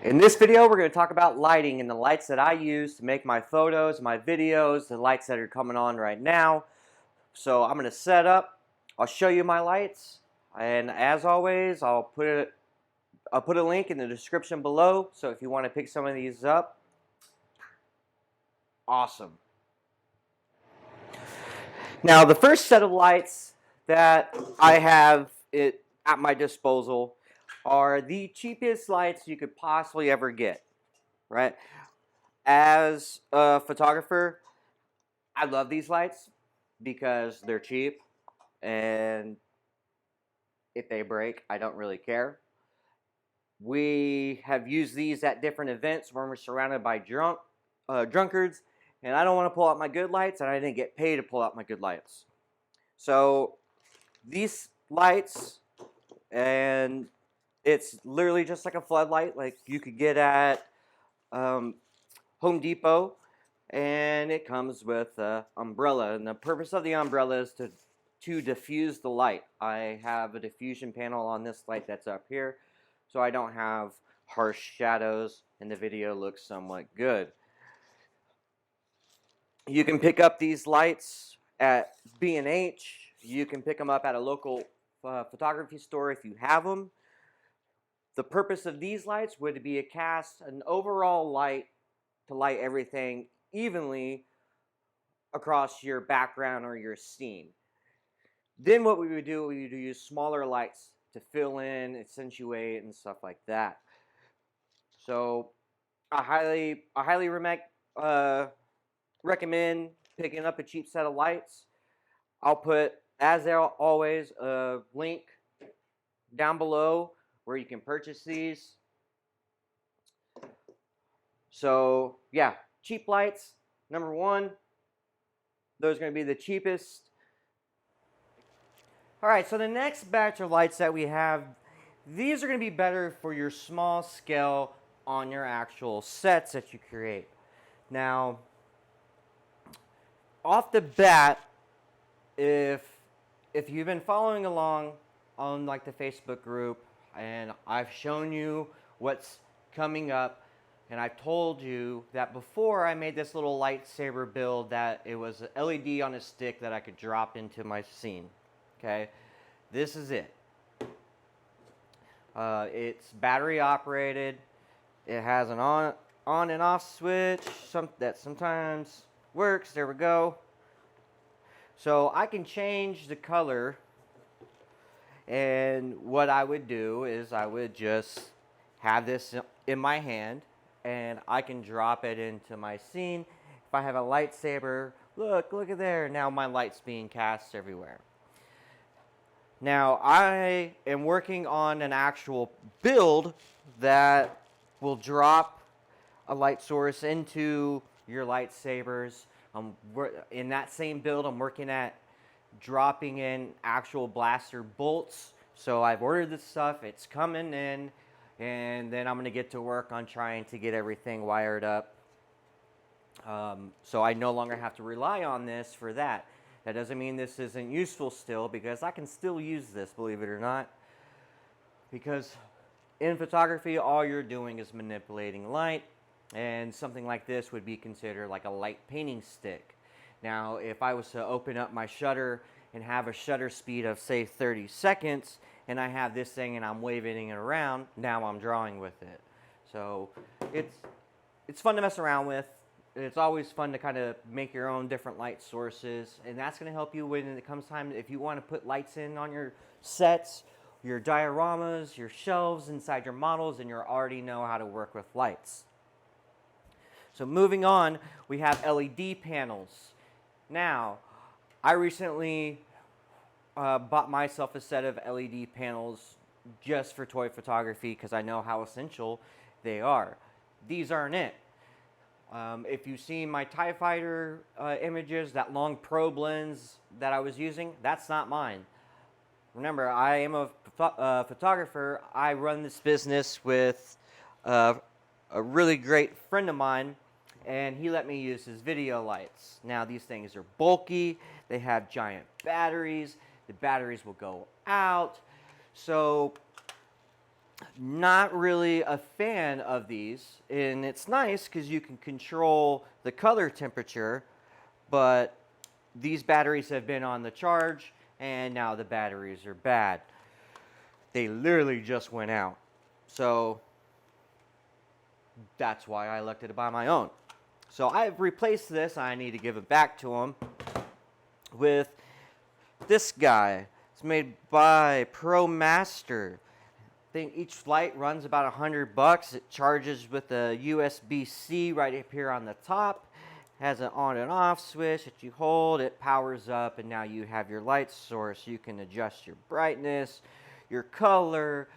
In this video, we're going to talk about lighting and the lights that I use to make my photos, my videos, the lights that are coming on right now. So I'm going to set up, I'll show you my lights, and as always, I'll put a link in the description below, so if you want to pick some of these up, awesome. Now, the first set of lights that I have at my disposal are the cheapest lights you could possibly ever get, right? As a photographer, I love these lights because they're cheap, and if they break, I don't really care. We have used these at different events when we're surrounded by drunkards, and I don't want to pull out my good lights, and I didn't get paid to pull out my good lights. So these lights, and it's literally just like a floodlight, like you could get at Home Depot, and it comes with an umbrella, and the purpose of the umbrella is to diffuse the light. I have a diffusion panel on this light that's up here, so I don't have harsh shadows, and the video looks somewhat good. You can pick up these lights at B&H. You can pick them up at a local photography store if you have them. The purpose of these lights would be an overall light to light everything evenly across your background or your scene. Then what we would do, we would use smaller lights to fill in, accentuate, and stuff like that. So I highly recommend picking up a cheap set of lights. I'll put, as always, a link down below where you can purchase these. So yeah, cheap lights, number one. Those are going to be the cheapest. All right, so the next batch of lights that we have, these are going to be better for your small scale on your actual sets that you create. Now, off the bat, if you've been following along on like the Facebook group, and I've shown you what's coming up, and I've told you that before I made this little lightsaber build that it was an LED on a stick that I could drop into my scene. Okay, this is it. It's battery operated. It has an on and off switch that sometimes works. There we go. So I can change the color, and what I would do is I would just have this in my hand, and I can drop it into my scene. If I have a lightsaber, look at there. Now my light's being cast everywhere. Now I am working on an actual build that will drop a light source into your lightsabers. In that same build, I'm working at dropping in actual blaster bolts. So I've ordered this stuff, it's coming in, and then I'm going to get to work on trying to get everything wired up. So I no longer have to rely on this for that. That doesn't mean this isn't useful still, because I can still use this, believe it or not. Because in photography, all you're doing is manipulating light, and something like this would be considered like a light painting stick. Now, if I was to open up my shutter and have a shutter speed of, say, 30 seconds, and I have this thing and I'm waving it around, now I'm drawing with it. So it's fun to mess around with. It's always fun to kind of make your own different light sources, and that's going to help you when it comes time, if you want to put lights in on your sets, your dioramas, your shelves inside your models, and you already know how to work with lights. So moving on, we have LED panels. Now, I recently bought myself a set of LED panels just for toy photography because I know how essential they are. These aren't it. If you've seen my TIE Fighter images, that long probe lens that I was using, that's not mine. Remember, I am a photographer. I run this business with a really great friend of mine, and he let me use his video lights. Now, these things are bulky. They have giant batteries. The batteries will go out. So Not really a fan of these, and it's nice because you can control the color temperature, but these batteries have been on the charge and now the batteries are bad. They literally just went out. So that's why I elected to buy my own. So I've replaced this. I need to give it back to them with this guy. It's made by ProMaster. I think each light runs about $100. It charges with a USB-C right up here on the top. Has an on and off switch that you hold. It powers up, and now you have your light source. You can adjust your brightness, your color.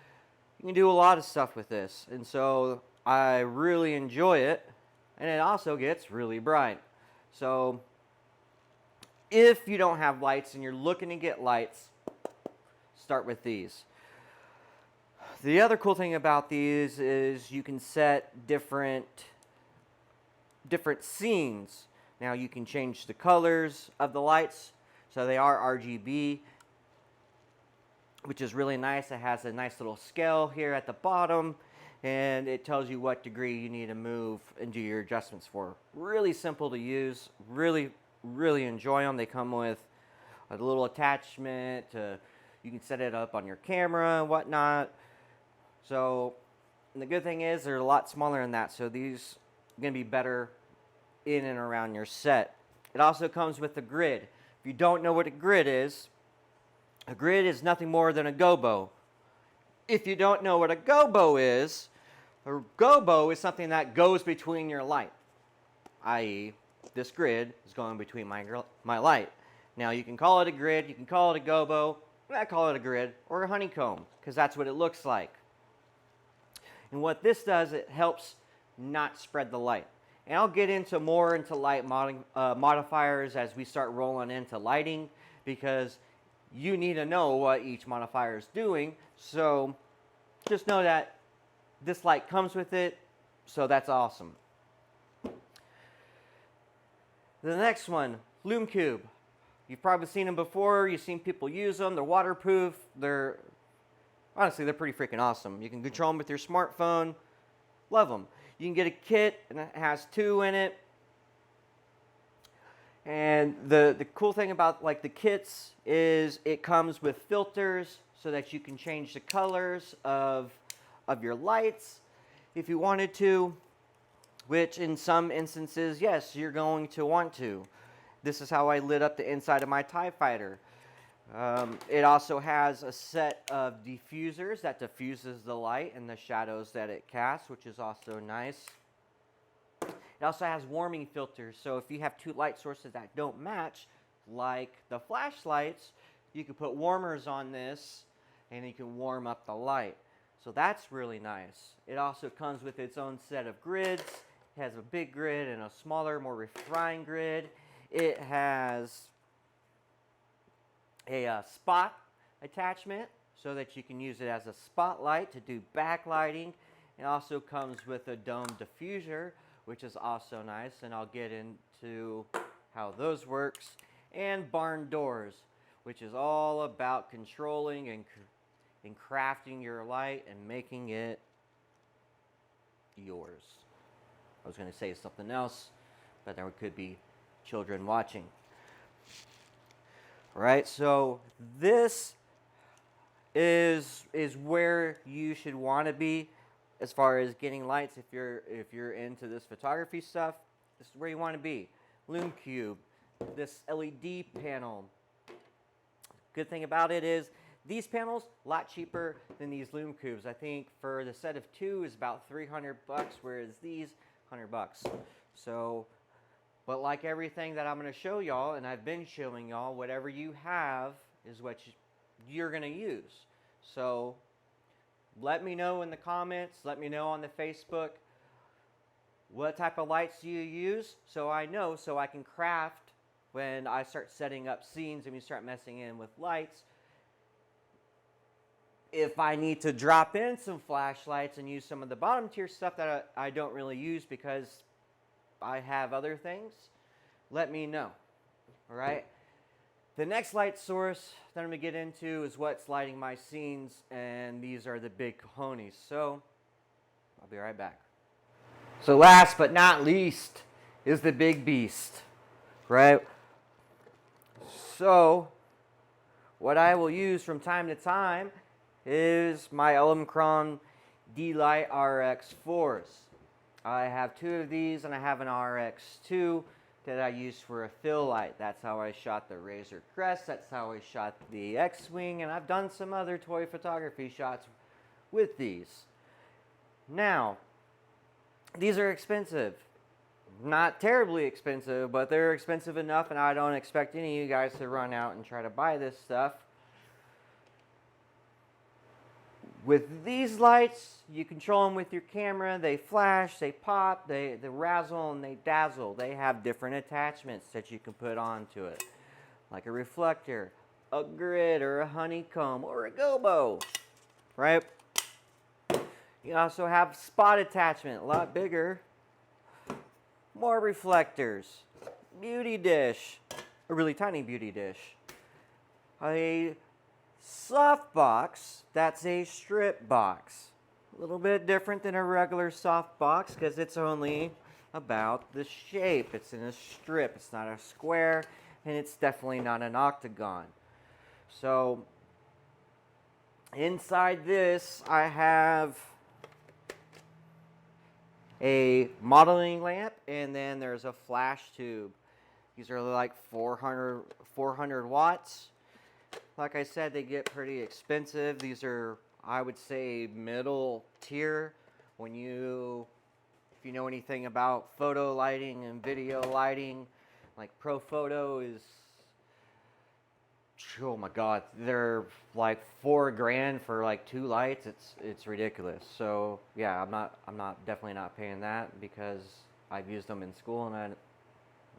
You can do a lot of stuff with this, and so I really enjoy it. And it also gets really bright. So if you don't have lights and you're looking to get lights, start with these. The other cool thing about these is you can set different scenes. Now you can change the colors of the lights, so they are RGB, which is really nice. It has a nice little scale here at the bottom, and it tells you what degree you need to move and do your adjustments for. Really simple to use. Really enjoy them. They come with a little attachment to, you can set it up on your camera and whatnot. So, and the good thing is they're a lot smaller than that, so these are going to be better in and around your set. It also comes with a grid. If you don't know what a grid is nothing more than a gobo. If you don't know what a gobo is something that goes between your light, i.e., this grid is going between my light. Now, you can call it a grid, you can call it a gobo, I call it a grid or a honeycomb, because that's what it looks like. And what this does, it helps not spread the light. And I'll get into more into light modifiers as we start rolling into lighting, because you need to know what each modifier is doing. So just know that this light comes with it, so that's awesome. The next one, LumeCube. You've probably seen them before. You've seen people use them. They're waterproof. Honestly, they're pretty freaking awesome. You can control them with your smartphone. Love them. You can get a kit, and it has 2 in it. And the cool thing about like the kits is it comes with filters so that you can change the colors of your lights if you wanted to, which in some instances, yes, you're going to want to. This is how I lit up the inside of my TIE Fighter. It also has a set of diffusers that diffuses the light and the shadows that it casts, which is also nice. It also has warming filters, so if you have 2 light sources that don't match, like the flashlights, you can put warmers on this and you can warm up the light. So that's really nice. It also comes with its own set of grids. It has a big grid and a smaller, more refined grid. It has a spot attachment so that you can use it as a spotlight to do backlighting. It also comes with a dome diffuser, which is also nice, and I'll get into how those works. And barn doors, which is all about controlling and crafting your light and making it yours. I was going to say something else, but there could be children watching. All right, so this is where you should want to be as far as getting lights. If you're into this photography stuff, this is where you want to be. LumeCube, this LED panel. Good thing about it is these panels a lot cheaper than these LumeCubes. I think for the set of 2 is about $300, whereas these $100. So, but like everything that I'm going to show y'all, and I've been showing y'all, whatever you have is what you're going to use. So let me know in the comments, let me know on the Facebook, what type of lights do you use, so I know, so I can craft when I start setting up scenes and we start messing in with lights. If I need to drop in some flashlights and use some of the bottom tier stuff that I don't really use because I have other things, let me know. All right? The next light source that I'm going to get into is what's lighting my scenes, and these are the big cojones. So I'll be right back. So last but not least is the big beast, right? So what I will use from time to time is my Element D-Lite RX4s. I have two of these, and I have an RX2 that I use for a fill light. That's how I shot the Razor Crest. That's how I shot the X-Wing, and I've done some other toy photography shots with these. Now, these are expensive. Not terribly expensive, but they're expensive enough, and I don't expect any of you guys to run out and try to buy this stuff. With these lights, you control them with your camera. They flash, they pop, they razzle, and they dazzle. They have different attachments that you can put onto it, like a reflector, a grid, or a honeycomb, or a gobo, right? You also have spot attachment, a lot bigger. More reflectors, beauty dish, a really tiny beauty dish, a softbox that's a strip box. A little bit different than a regular softbox because it's only about the shape. It's in a strip, it's not a square, and it's definitely not an octagon. So inside this I have a modeling lamp, and then there's a flash tube. These are like 400 watts. Like I said, they get pretty expensive. These are, I would say, middle tier. If you know anything about photo lighting and video lighting, like Profoto is, oh my God, they're like $4,000 for like 2 lights. It's ridiculous. So yeah, I'm definitely not paying that because I've used them in school and I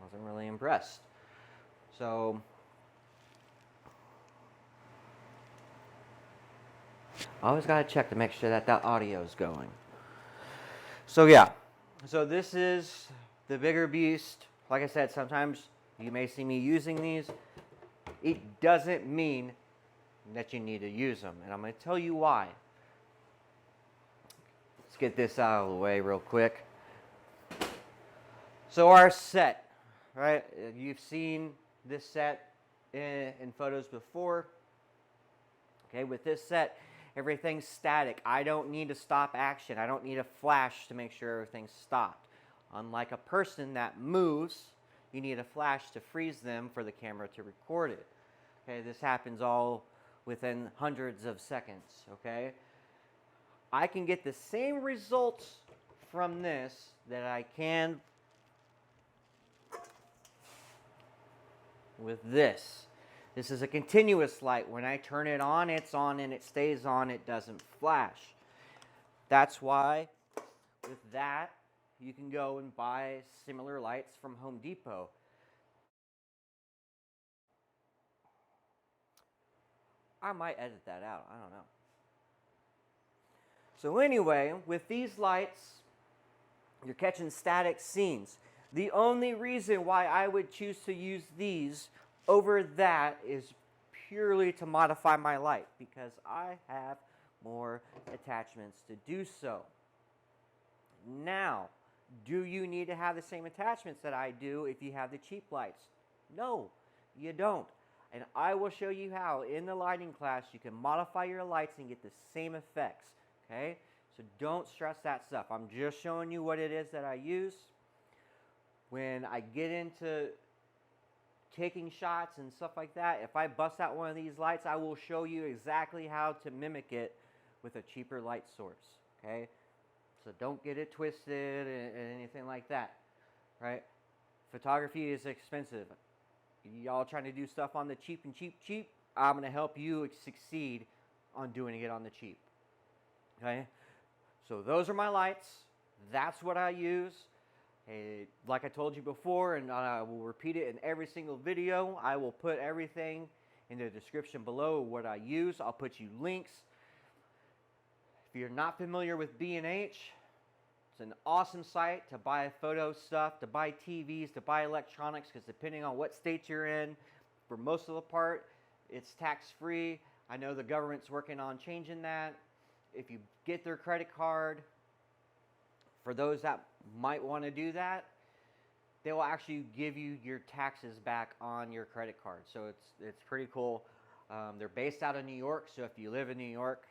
wasn't really impressed. So I always gotta check to make sure that audio is going. So yeah, so this is the bigger beast. Like I said, sometimes you may see me using these. It doesn't mean that you need to use them, and I'm going to tell you why. Let's get this out of the way real quick. So our set, right? You've seen this set in photos before. Okay, with this set, everything's static. I don't need to stop action. I don't need a flash to make sure everything's stopped. Unlike a person that moves, you need a flash to freeze them for the camera to record it. Okay, this happens all within hundreds of seconds, okay? I can get the same results from this that I can with this. This is a continuous light. When I turn it on, it's on and it stays on. It doesn't flash. That's why with that, you can go and buy similar lights from Home Depot. I might edit that out. I don't know. So anyway, with these lights, you're catching static scenes. The only reason why I would choose to use these over that is purely to modify my light because I have more attachments to do so. Now, do you need to have the same attachments that I do if you have the cheap lights? No, you don't. And I will show you how in the lighting class you can modify your lights and get the same effects, okay? So don't stress that stuff. I'm just showing you what it is that I use. When I get into taking shots and stuff like that, if I bust out one of these lights, I will show you exactly how to mimic it with a cheaper light source, okay? So don't get it twisted and anything like that, right? Photography is expensive. Y'all trying to do stuff on the cheap, I'm going to help you succeed on doing it on the cheap, okay? So those are my lights. That's what I use. Like I told you before, and I will repeat it in every single video, I will put everything in the description below what I use. I'll put you links. If you're not familiar with B&H, it's an awesome site to buy photo stuff, to buy TVs, to buy electronics, because depending on what state you're in, for most of the part, it's tax-free. I know the government's working on changing that. If you get their credit card, for those that might want to do that, they will actually give you your taxes back on your credit card. So it's pretty cool. They're based out of New York, so if you live in New York,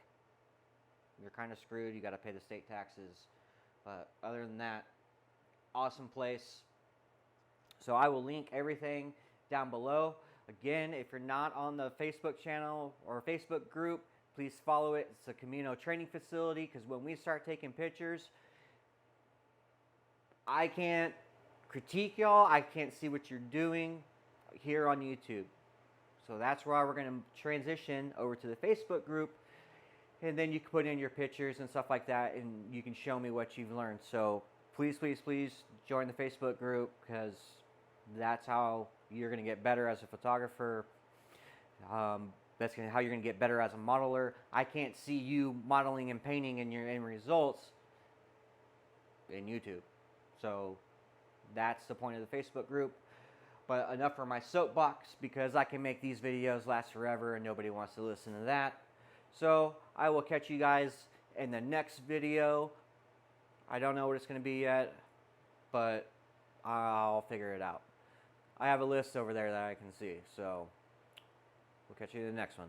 you're kind of screwed. You got to pay the state taxes. But other than that, awesome place. So I will link everything down below. Again, if you're not on the Facebook channel or Facebook group, please follow it. It's a Camino training facility, because when we start taking pictures, I can't critique y'all. I can't see what you're doing here on YouTube. So that's why we're going to transition over to the Facebook group, and then you can put in your pictures and stuff like that, and you can show me what you've learned. So please, please, please join the Facebook group, because that's how you're going to get better as a photographer. That's how you're going to get better as a modeler. I can't see you modeling and painting in your end results in YouTube. So that's the point of the Facebook group. But enough for my soapbox, because I can make these videos last forever and nobody wants to listen to that. So I will catch you guys in the next video. I don't know what it's going to be yet, but I'll figure it out. I have a list over there that I can see. So we'll catch you in the next one.